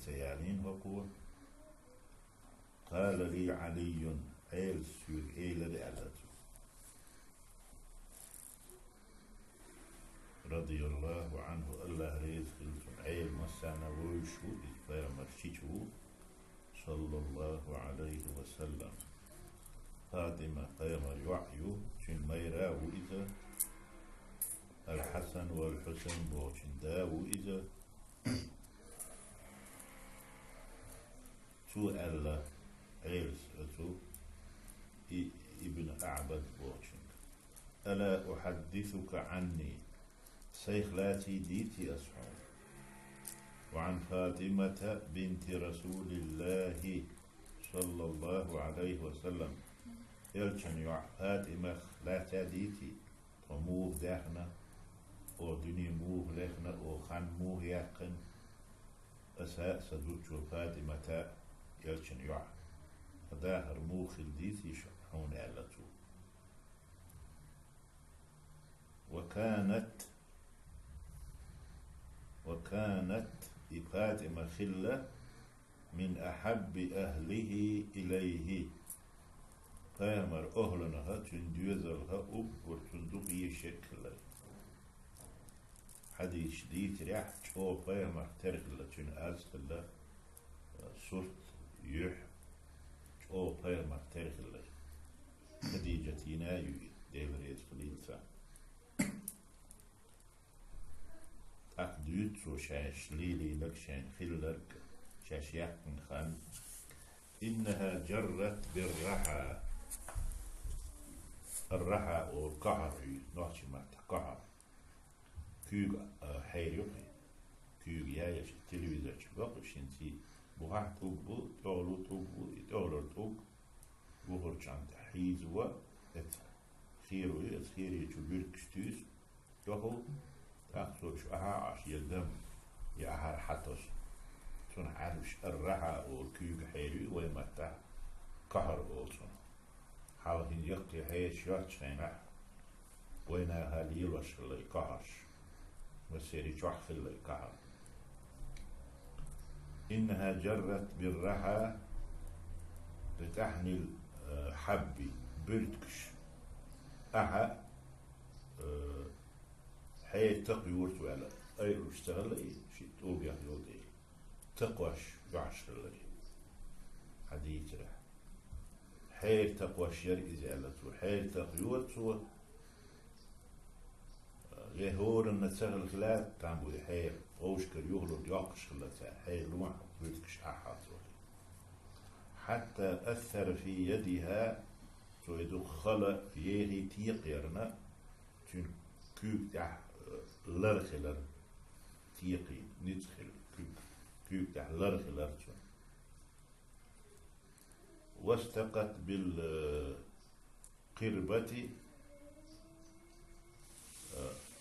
سيالين هكو قال لي علي عيل سير إيل لألتو رضي الله عنه الله ريز خلتون عيل مسانا ويشو إذ مرشيشو صلى الله عليه وسلم فاطمة قيمر يعيو شن ميرا وإذا الحسن والحسين بوشن داو إذا تو ألا عيلس أتو ابن أعبد بوشن ألا أحدثك عني سيخلاتي ديتي أسحون وعن فاطمة بنت رسول الله صلى الله عليه وسلم يلشن يع فاطمة خلاتا ديتي وموه داخنا أو دنيا موه لخنا أو خان موه يقن أساس دوتشو فاطمة يلشن يع فداهر موخ الديتي شحون ألتو وكانت فاطمة خلة من أحب أهله إليه فامر أهلنها تندوزلها أب وتندقي شكل حديث ديت ريح شو فامر ترغل تن أزل صرت يح شو فامر ترغل خديجة ينايو ديفريز خليلتا أقديت سو شاش ليلي لك شان خلك شاش يحكن خان إنها جرت بالرحى الرحى أو القهر نحكي مات قهر كيغ حيريقي كيغ يايش التلفزيون شبق شنتي بوها توبو تولو توبو تولو توب بوهر شانت حيزوا ات خيروي ات خيري تشبير كشتوس يهو تأخذ شو عاش يدم يأهر حتوش تون عارش الرحى أو كيغ حيري ويمتا قهر أو تون حاولين يقتي هاي شوات شينا وينا هاليل وش اللي قهرش وسيري جوح في اللي قهر إنها جرت بالرحى لتحمل حبي بلتكش أها هاي تقوي ورتو على أي اشتغل أي شيء تقول يا يودي تقواش يعش اللي حديث رح حيل تقوى شير إزالته حيل تقوى سوى يهور النسال الخلات تعمل حيل أوشكر يغلط يعقش خلتا حيل لوح ويتكش أحاط حتى أثر في يدها سويدو خلا يهي تيقيرنا تون كوك تح لرخلر تيقي ندخل كوك تح لرخلر تون واستقت بالقربة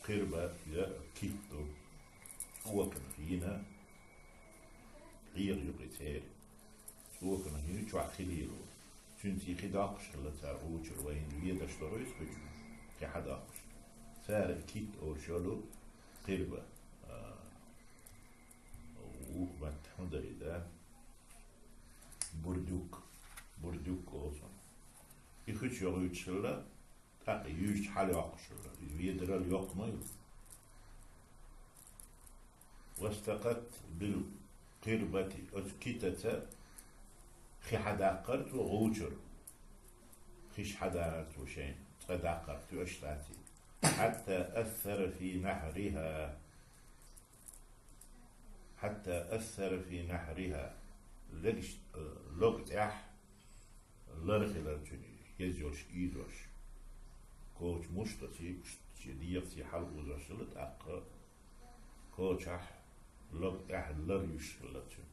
قربة كيتو هو كان فينا غير يقتال هو كان هنا شو خليلو تنتي خداقش خلا تعوجر وين يدش ترويس بجو كحداقش سار كيت أو شلو قربة وبعد هندري ده بردوك أوزن يخش يغيد شلا تاقي يوش حالي عقشلا يدرى اليوق ميل واستقت بالقربة أسكتة خي حداقرت وغوجر خيش حداقرت وشين تداقرت واشتاتي حتى أثر في نحرها لقت لرخي لرجني يزوش إيدوش كوش مشتسي شديفتي حلق وزوشلت أقا كوش لقت لريش لرجن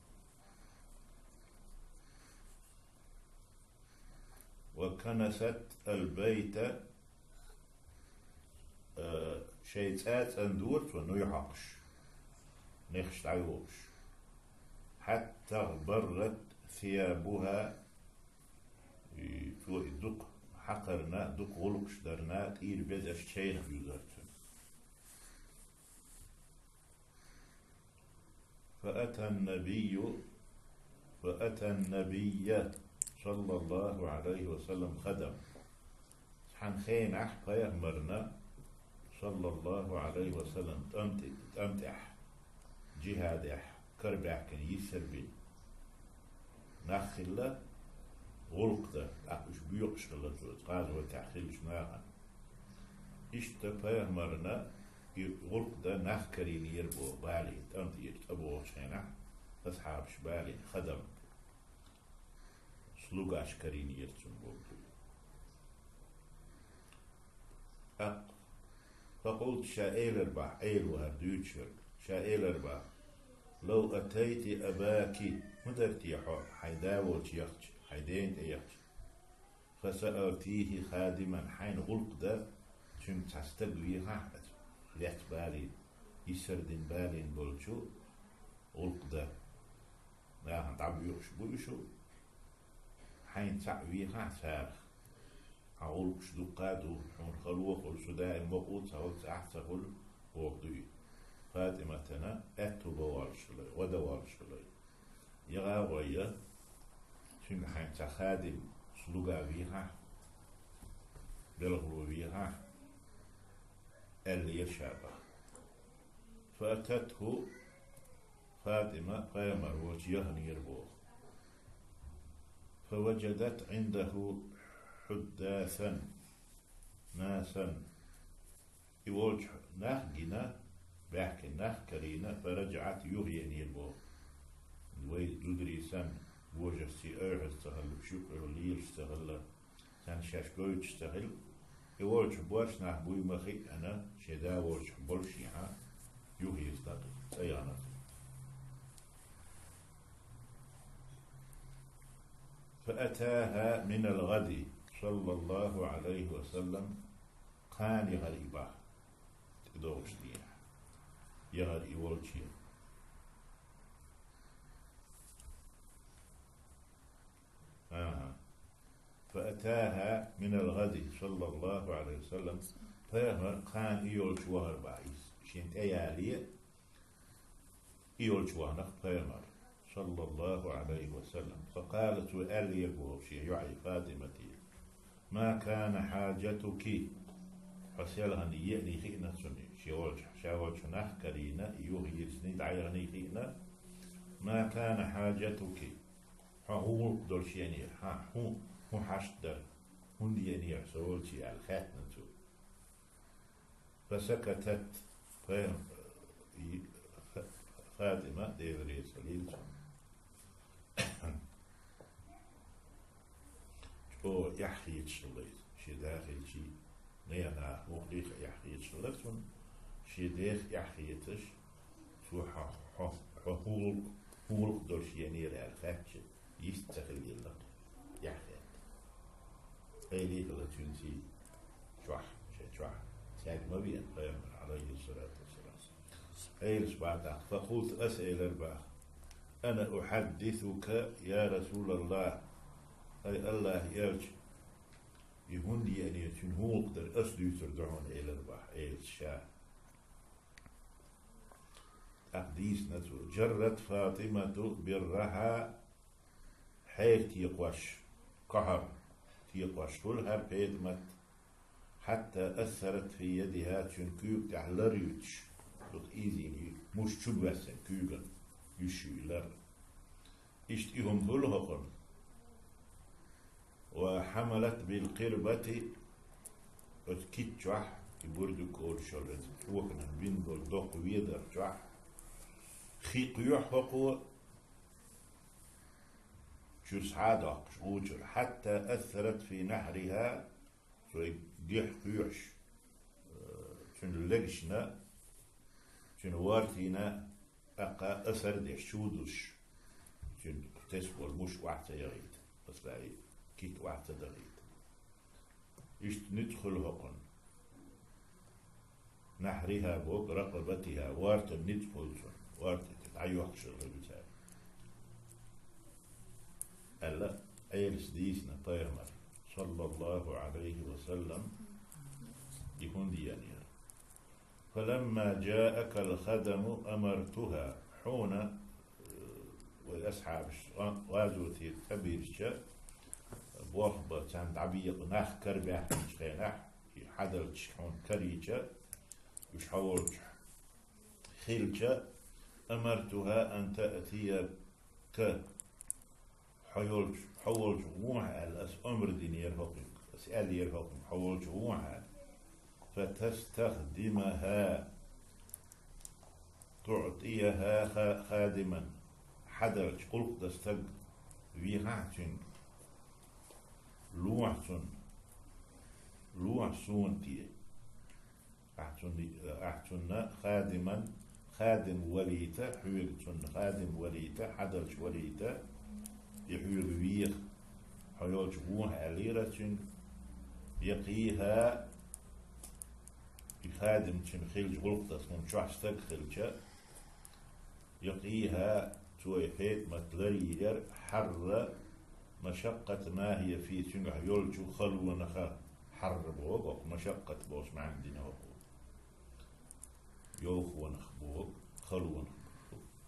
وكنست البيت شيطات اندورت ونيحقش نخش تعيوش حتى برت ثيابها تو الدق حقرنا دق غلقش درنا تير بيزش شيء يزرت فأتى النبي صلى الله عليه وسلم خدم حن خين أحقى مرنا صلى الله عليه وسلم تمتح جهاد كربع كان يسر بي نخلة غلق ده أكش بيقش خلت غاز وتحخيل شناعا اشتبه مرنا غلق ده نخكرين يربو بالي تمت يرتبو شينا أصحاب شبالي خدم سلوك أشكرين يرتبو فقلت شائل أربع أيلوها دوتشر شائل أربع لو أتيت أباك مدرتي حيداول يخش حيدين يخش فسألتيه خادما حين غلق ده شم تستقويها ليت بالين يسردين بالين بولشو غلق ده لا هنتعب بوشو حين تعويها ساخ عقول شدوقاتو حون خلوق والسوداء المقود سهول سأحسهول وقدوي فاتمتنا أتو بوالشلي ودوالشلي يغا غوية شنك حين تخادم سلوغا بيها بلغلو بيها اللي يشابه فأتته فاطمة قامر وجهن يربوه فوجدت عنده حداثا ناسا يوجه نخجنا بحكي نخكرينا فرجعت يهين يربو وي دودري سن وجه سيئر استغل شكر لير استغل سن شاشكويت استغل يوجه بورش نحبوي مخي أنا شدا وجه بولشيها يهي استغل سيانا فأتاها من الغد صلى الله عليه وسلم قاني غريبة تدوش ديها يغري والشي فأتاها من الغد صلى الله عليه وسلم فيهر قان يولش وهر بعيس شنت أيالي يولش وهنق فيهر صلى الله عليه وسلم فقالت وألي يقوشي يعي فاطمتي ما كان حاجتك حسيلها نيئني خينا سني شاولش نحكرينا يوهيسني دعيغني خينا ما كان حاجتك هو دول شيني هو حشدر هون يعني سولتي الخاتنا تو فسكتت فاطمة ديري سليل شو يحيي شليت شي داخل شي نينا مخليخ يحيي شليت شي داخل يحييتش شو هو دول شي يعني الخاتش يستغل يلا يحيي قيلي كلا تنسي شوح ساعد ما بين قيامر عليه الصلاة والسلام قيل سبعة فقلت أسأل الباخ أنا أحدثك يا رسول الله أي الله يرجع يهون يعني يتنهو قدر أسلو تردعون إلى الباخ إلى الشاه أقديس نتو جرت فاطمة برها حيل تيقوش قهر تيقوش كلها بيدمت حتى أثرت في يدها تنكوك تحلريوش دوت إيزيني مش تشبسن كوغن يشيلر اشتيهم كلها وحملت بالقربة اتكيت جوح يبردو كول شلت وكنا بين بلدوق ويدر جوح خيق يحقو شو سعادة شغوجر حتى أثرت في نحرها سوي ديح قيوش شن لقشنا شن وارتينا أقا أثر دي شودش شن تسول مش واحدة يغيد بس لاي كيت واحدة دغيد إشت ندخل هقن نحرها بوق رقبتها وارت ندخل وارت تتعيوح شغل بتاعي ألا أيرس ديسنا طيرمر صلى الله عليه وسلم يكون ديانيا فلما جاءك الخدم أمرتها حون والأصحاب غازوتي تبيرش بوخ عند عبيق نخ كربح خينح حدل تشحون كريجة يشحول خيلجة أمرتها أن تأتي ك حول جوعها الأس أمر دينير هوكم أسأل يرهوكم حول جوعها فتستخدمها تعطيها خادما حدرج قلق دستق ويغعتن لوعسون تي أحسن خادما خادم وليته حيلتن خادم وليته حدرج وليته يحيل ويغ حيول جوعها ليرة يقيها يخادم تشن خيل قلق دستق شعستق خيلجة يقيها تويحيت متلرير حر مشقة ما هي في سنة يولجو خلو نخا حر بوغ مشقة بوش ما عندنا هو يوخ ونخ بوغ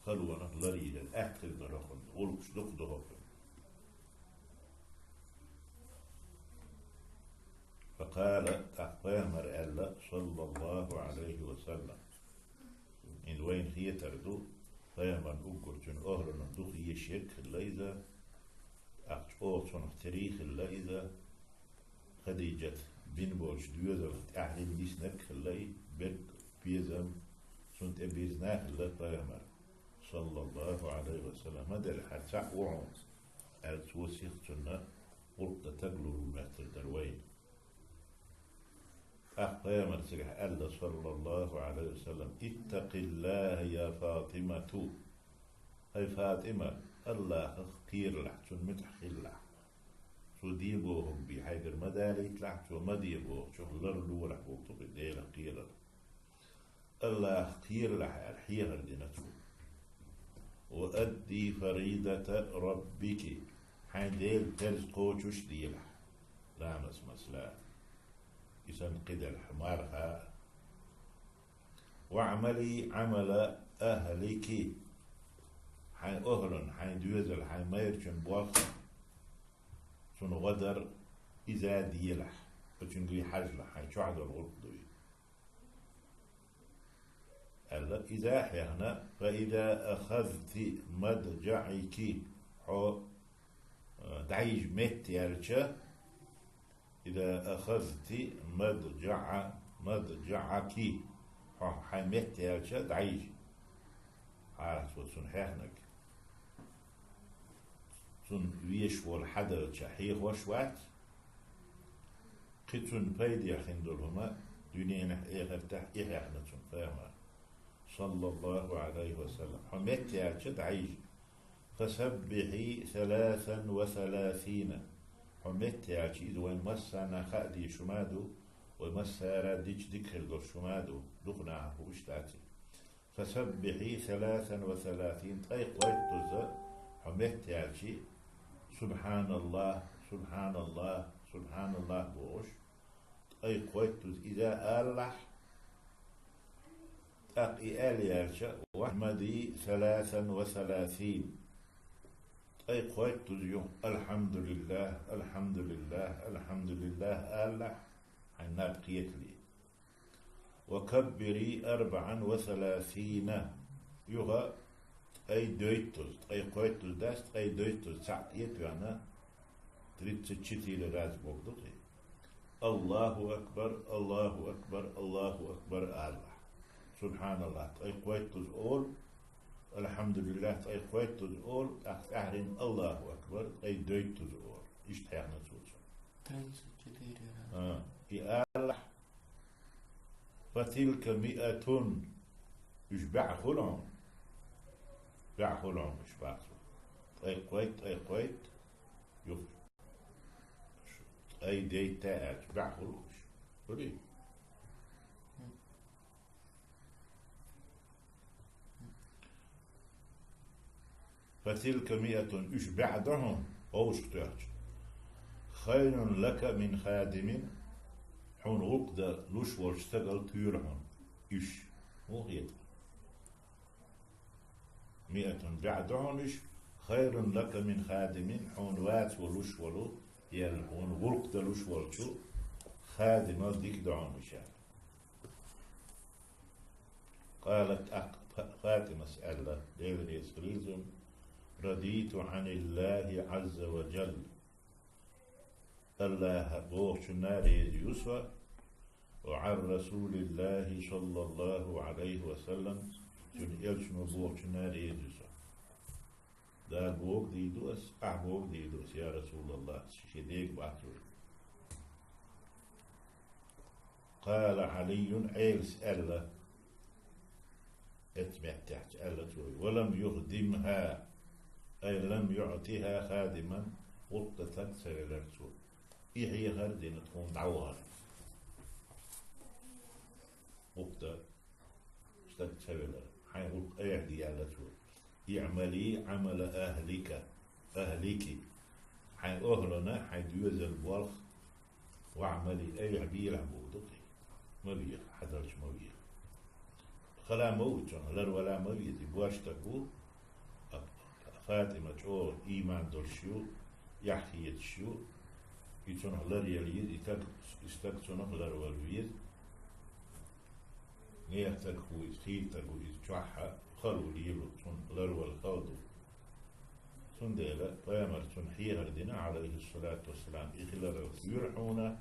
خلو نخ لرير الأحكل درخل غلق شلق دهوك فقال أقامر ألا صلى الله عليه وسلم إن وين هي تردو فيمن أقرتن أهلنا دخي يشيك الليذا أقصون تاريخ الليذا خديجة بن بوش ديوزر أهل ديسنك اللي بد بيزم سنت أبيزناه اللي فيمر صلى الله عليه وسلم هذا الحتى وعون التوسيخ تنا قلت تقلو المهتر دروين أقامر سرح ألا صلى الله عليه وسلم اتق الله يا فاطمة أي فاطمة الله خير لح شو متحخير لح شو ديبوهم بحيقر مداليت لح شو مديبوه شو لرلو لح وطب ديلا خير الله خير لح الحيغر دينتو وأدي فريدة ربك حين ديل ترز قوشوش ديلح لامس مسلا إسان قد الحمارها واعملي عمل أهلك حين أهلن حين دوزل حين ميرشن بوخ سن غدر إذا ديلح وشنقلي حجلة حين شعد الغلق دوي ألا إذا حيهنا فإذا أخذت مضجعك حو دعيج مت يالشا إذا أخذت مضجعك حو مت يالشا دعيج عارف سن حيهنك سن ويش والحدر شحيح وشوات قتن بيدي خندلهما دنيا إغرتح إحنا سن فاهمة صلى الله عليه وسلم حميت يالشد عيش فسبحي 33 حميت يالشي إذا وين مسانا خادي شمادو ومسارا ديش ديكل دور شمادو دقنا وشتاتي فسبحي 33 طيق ويتوزا حميت يالشي سبحان الله سبحان الله سبحان الله بوش طيق ويتوز إذا ألح أقي آليارشا وأحمدي 33 أي قويت تزيو الحمد لله الحمد لله الحمد لله آلح حين بقيت لي وكبري 34 يغا أي دويتوز أي قويتوز داست أي دويتوز ساعتيت يعني تريد تشتي لراز بوغدقي الله أكبر الله أكبر الله أكبر آلح سبحان الله أي قويت تزول الحمد لله أي قويت تزول أحرم الله أكبر أي دويت تزول إيش تحيحنا تزول يقالح فتلك 100 يشبع خلعهم بع خلعهم يشبع أي قويت أي ديت تاعت بع خلوش قولي فتلك 100 إش بعدهم أو شتاج خير لك من خادم حون غقد لوش واشتغل تيرهم إش مو غير 100 بعدهم إش خير لك من خادم حون وات ولوش ولو يل حون غلق دلوش ولشو خادم ديك دعون مشان. قالت فاطمة سألة دير يسريزم رضيت عن الله عز وجل الله بوش النار يوسف وعن رسول الله صلى الله عليه وسلم جن يلشم بوش النار يوسف دا بوك ديدوس بوك ديدوس يا رسول الله شديك باتول. قال علي عيل سألة اتمتعت ألتوي ولم يخدمها أي لم يعطيها خادما وقتت سيلرتو هي غردين تكون دعوها وقت اشتت سيلر حين وقت أيهدي ألتو اعملي عمل أهلك حين أهلنا حين يوز البلخ واعملي أي عبير عبودك مبيخ حدرش مبيخ خلا موتون لر ولا مبيدي بواشتكو فاطمة شو إيمان دولشيو يحكي شو يتون لر يليد يستكتون لر والويد نيتكو يتخيتكو يتشوحها خلو ليلو تون لر والخوضو تون ديلا فيامر تون حيهر دينا عليه الصلاة والسلام إخلال يرحونا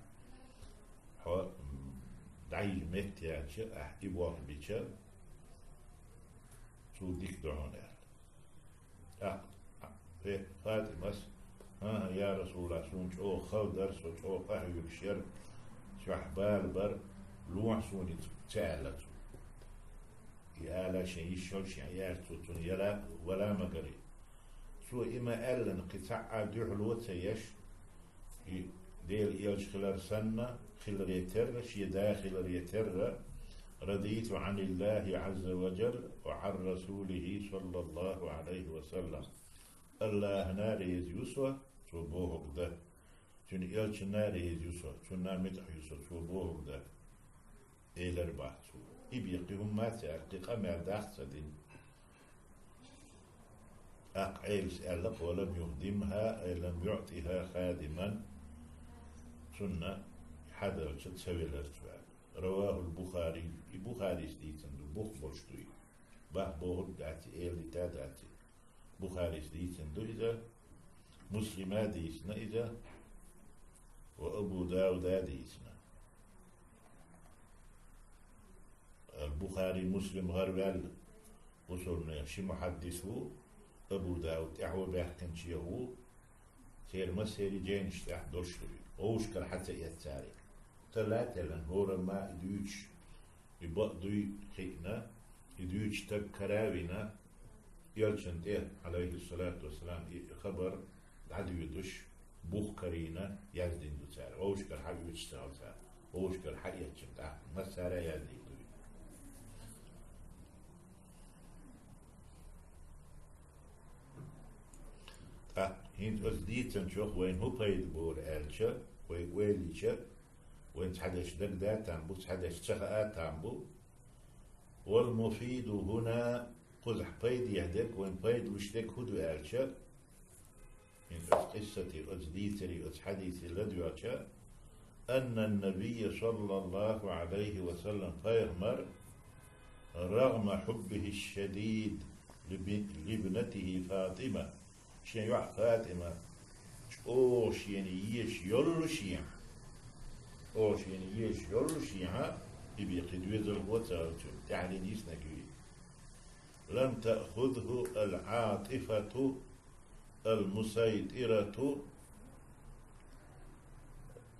دعي متياتش إبواق بيتش تو ديك دعون فاطمة ها يا رسول الله سونج او خودر سونج او قهوك شر شحبال بر لوح سوني تعالت يا لا شيء شلش عيال توتون يلا ولا مقري سو إما ألن قطع دحلو تيش ديل يلش خلال سنة خلال يتر شي داخل يتر رضيت عن الله عز وجل وعن رسوله صلى الله عليه وسلم الله نار يوسف شو بوهق ده شن يلش نار يوسف شو نامدح يوسف شو بوهق ده إلى ربع شو يبيقهم ما تعقق ما داخل دين أقعيل سألق ولم يخدمها أي لم يعطيها خادما سنة حدا تسوي الارتفاع. رواه البخاري ستيتن البخ بوشتوي باه بوهر داتي إيلي تاداتي بخاري ستيتن دو إذا مسلمة ديسنا إذا وأبو داود ديسنا البخاري مسلم غربال وصلنا شي محدثه أبو داود إحوى بيحكن شيهو سير مسيري جينش تحضر شوي أوش كان حتى يتساري ثلاثة لأن هورا ما يدوش يبقضوا خينا يدوش تكراوينا يلشن ده عليه الصلاة والسلام خبر عدو يدوش بوخ كرينا يزدين دو سار أوش كان حق يتشتغل سار أوش كان حق يتشتغل ما سارة يزدين دو هند أزديتن شوخ وين هو قيد بور ألشا ويليشا وين تحدش دقدا تنبو تحدش تشخاء تنبو والمفيد هنا قزح قيد يهدك وين قيد وشتك هدو ألشا من قصتي أزديتري أزحديثي لدواتشا أن النبي صلى الله عليه وسلم فيغمر رغم حبه الشديد لابنته فاطمة شيء فاطمة أوش يعني يش يلو شيع أوش يعني يش يلو شيع يبي قدوز الوتر يعني ديسنا كوي لم تأخذه العاطفة المسيطرة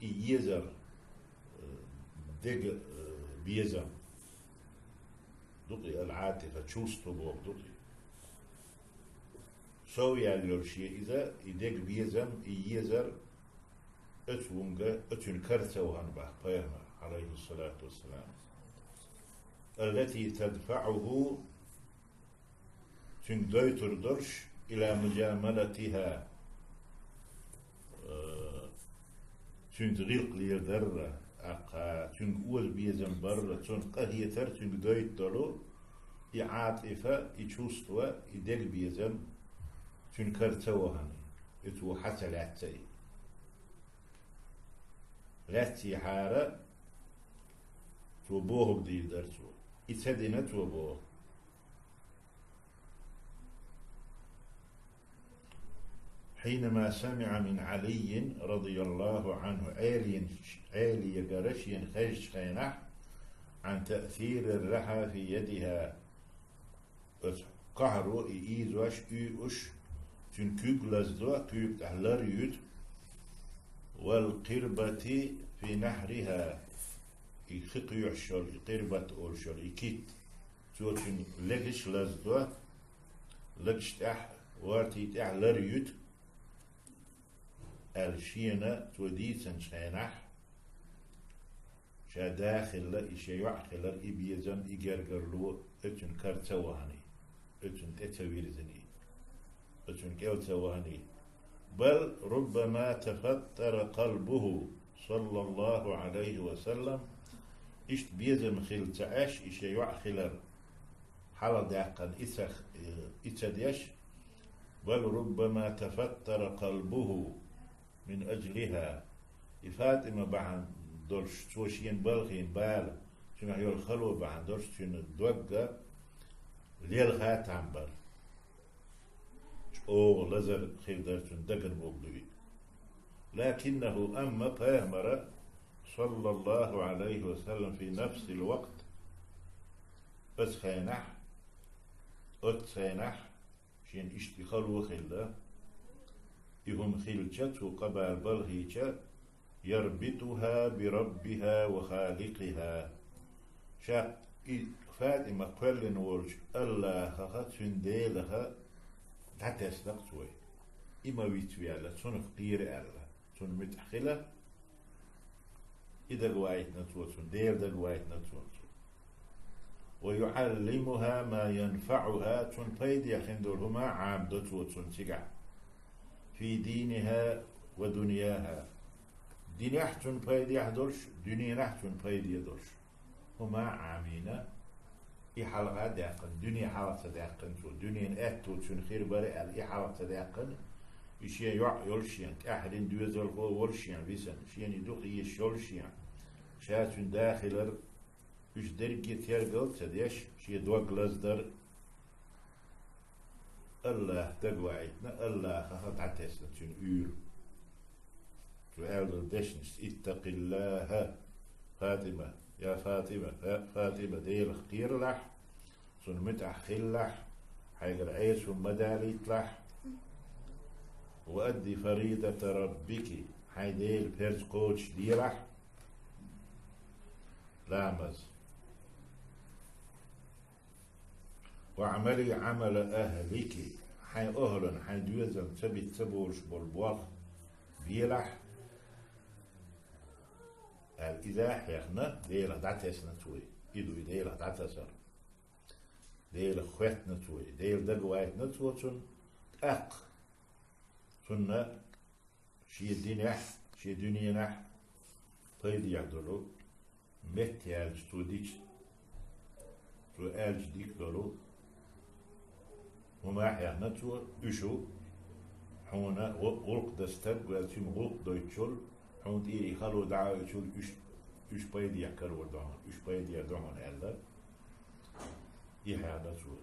يزر دق بيزر دقي العاطفة تشوستو بوق دقي سو يالور شيء إذا يدق بيزم يزر أتونجا أتون كرتوهن بح بيهما عليه الصلاة والسلام التي تدفعه تندويتر درش إلى مجاملتها تندغيق ليدر أقا تنقوز بيزم برا تنقهيتر تندويترو يعاطفة يشوستوا يدق بيزم تنكرتوهن يتو حتى لاتي حارة توبوه بدي درسو يتدينا توبوه حينما سمع من علي رضي الله عنه آلي قرشين خيش خينح عن تأثير الرحى في يدها قهرو إيزوش إيوش تنكوك لزدو كوك تحلر يد والقربة في نحرها يخيق يحشر قربة أولشر يكيت توتن لغش لزدو لغش تح وارتي تحلر يد الشينة توديتن شينح شا داخل لا إشي يعخل إبيزن إجرجرلو اتن كرتوهني اتن تتويرزني اتن كوتوهني بل ربما تفتر قلبه صلى الله عليه وسلم إشت بيزم خيل تعاش إشي يعخل حال داقن إتديش بل ربما تفتر قلبه من أجلها فاطمة بعد دورش توشين بلغين بال شنو هي الخلوة بعد دورش شنو الدوقة ليل خات عمبر أو لزر خيل درتون دقن مبلغي لكنه أما فامر صلى الله عليه وسلم في نفس الوقت أتخينح شين إشتي خلوة خيل يهم خيلشت وقبال بلغيشت يربطها بربها وخالقها شا فاطمة قلن ورش الله خاتون ديلها حتى يستقصوي إما ويتوي على تون فقير الله تون متحخلة إذا قوايت نتوتون ديل دا قوايت نتوتون ويعلمها ما ينفعها تون بيد يخندرهما عام دوتوتون تقع في دينها ودنياها دين يحتون بيد يحضرش دنيا نحتون بيد يدرش هما عامينا حلقة داقن دنيا حلقة داقن دنيا أتو تون خير بري حلقة داقن يشيا يولشيان أحد دوزل هو ولشيان بيسن شيان يدوق يشولشيان شاتون داخلر وش درجة تيرجل تديش شيا دوق لزدر الله تقوعتنا الله خاطر عتسنا تون يور وقال دشنس اتق الله فاطمة يا فاطمة ديل خير لح سن متأخل لح حيقر عيس ومداليت لح وأدي فريدة ربك حي ديل بيرز قوش دي لح لامز وعملي عمل أهلك حي أهلا حي دوزن تبي تبوش بالبوخ بيلح الإزاح يخنا ديلا دعتسنا توي إدو ديلا دعتسر ديلا خواتنا توي ديلا دقوات نتوى تن أق تن شي الدنيا شي دنيا نح طيب يعدلو مت يالج تو ديش تو ألج ديك دلو وما يخنا توي إشو حونا غلق دستب ويالتين غلق دويتشول حون ديري خلو دعا يشول إيش بايدي يحكر ودعون إيش بايدي يدعون ألا يحيانا سوى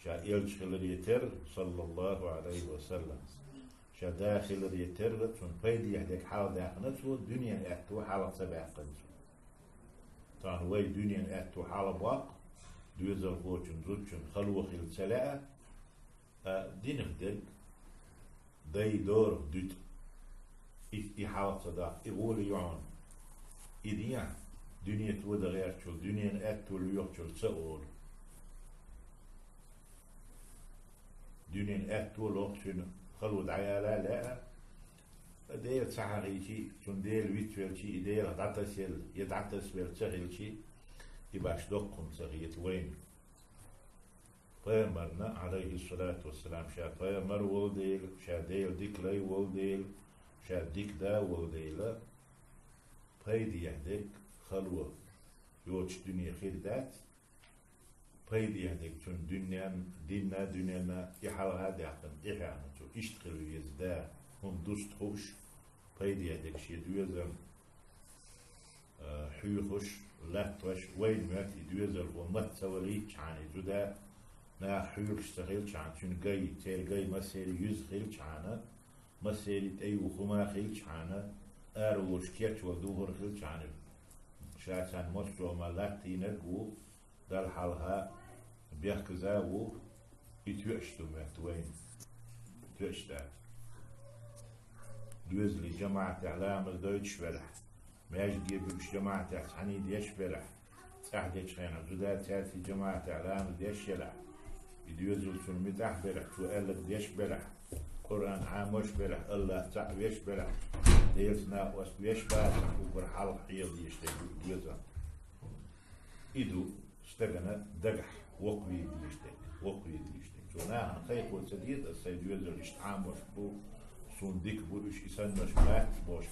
شا إلش خلال صلى الله عليه وسلم شا داخل يتر تون بايدي يحدك حال داخل سوى الدنيا أتو حالة سبع قنسو طبعا هو الدنيا أتو حالة بواق دوزر فوتشن زوتشن خلوة خل سلاء دين خدل داي دور دوت إحاط صداق إغول يعون إذيان دنيا تودا غير شل دنيا أتو ليوحشل سأول دنيا أتو لوحشل خلود عيالا لا ديل سحريشي شون ديل ويتويلشي ديل هتعتسل يتعتسل سهلشي يباش دقهم سغيت وين فيمرنا عليه الصلاة والسلام شا فيمر ولديل شا ديل ديك لي ولديل شاديك دا ولديلا بايدي يهديك خلوة يوتش دنيا خير دات بيدي هذيك تون دنيا يحل هذا يحتم إحنا تو يشتغل يزدا هم دوست خوش بيدي هذيك شيء دوزن حيوخش لا توش وين ما دوزن وما تسوي يعني جدا نا حيوخش تغير عن تون جاي تير جاي ما سير يز خير عنا ما سير تأي وخما خير عنا أروش كيرش ودوهر خير عنا شاعن مصر وما لا تينرجو دال حالها بيحكي زاو يتوشتو مهتوين توشتا دوزلي جماعة إعلام الدويتش بلح ما يجي بيش جماعة تحني ديش بلح تحديش خينا زودات تاتي جماعة إعلام ديش يلح يدوزل سن متاح بلح تؤلف ديش بلح قرآن عاموش بلح الله تعبيش بلح ديلتنا واسبيش بلح وبر حال حيض يشتغل دوزل إدو استغنى دقح وقوي ديشتك شونا خيق والسديد السيد يوزر اشتعام وشبو سون ديك بولش يسنش بات بوش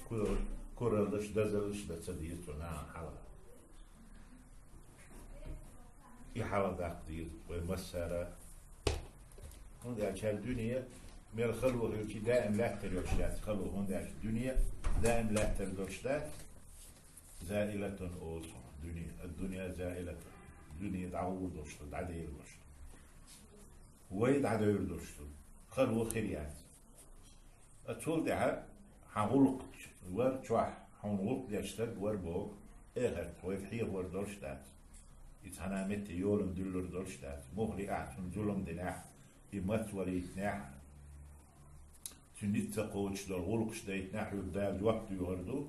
كورلش دزلش دسديد شونا حالا يحالا داقدير ومسارة هون داعش الدنيا من الخلوة هيوشي دائم لا تريوشتات خلوة هون داعش الدنيا دائم لا تريوشتات زائلة أوصى الدنيا زائلة الدنيا دعوة دوشتو دعدير دوشتو ويد عدير دوشتو خلوة خيريات أتول دعا حغلق ور تشوح حنغلق ديشتد ور بوغ إغرت ويفحيه ور دوشتات يتحنا مت يولم دلور دوشتات مغلي أعتم ظلم دناح يمت وليتناح تنيت تقوش دول غلقش ديتناح يبدال وقت يوردو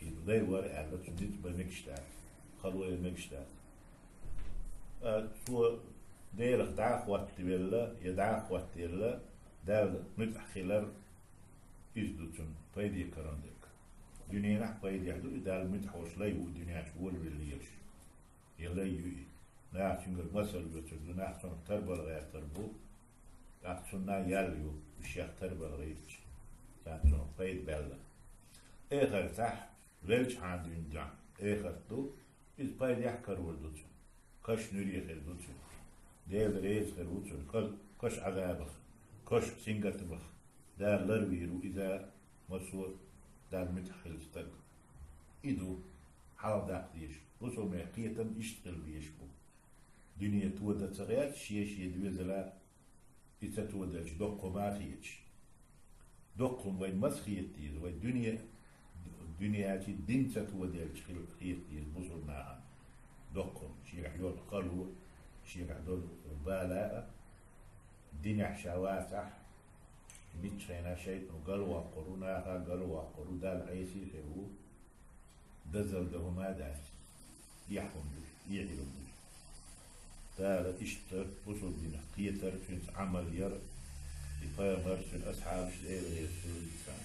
يبدأ ور أعلى تنيت بمكشتات خلوة المكشتات سو دير دعاق وقت بيلا يدعاق وقت بيلا دال متأخلر إزدوتون بيدي كراندك دنيا نح بيدي يحدو دال متحوش لي ودنيا شوال بالليش يلي نا تنقل مثل بتردو نا تنقل تربل غير تربو تنقل ياليو الشيخ تربل غير تنقل بيد بيلا إخر تح ليش عندين جان إخر تو إذ بيد يحكر ولدوتون كش نوري خيردوتون ديل ريز خيردوتون كش عذابخ كش سنجتبخ دار لرويرو إذا مسور دار متخل استق إدو حال داقديش بسو ميقيتم اشتغل بيشبو دنيا تودا تغيات شيش يدوزلا إذا توداش دقو ما خيتش دقو وين مسخيتيز وين دنيا تي دين توداش خيتيز بسو ناها دقو شيرح يول قلو شيرح دول بالاء دنيا شواسح بيتشينا شيء وقالوا قرونا قالوا قرو دال عيسي خيرو دزل ده ما داس يحكم به يعلم به دال اشتر وصل دينا قيتر فين عمل ير يطير فين أصحاب شيء يسوع الإنسان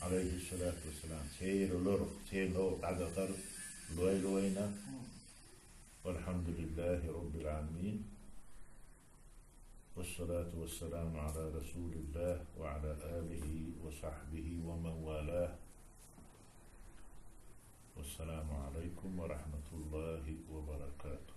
عليه الصلاة والسلام سير لورخ سير لورخ على غرب لوينا والحمد لله رب العالمين والصلاة والسلام على رسول الله وعلى آله وصحبه ومن والاه والسلام عليكم ورحمة الله وبركاته.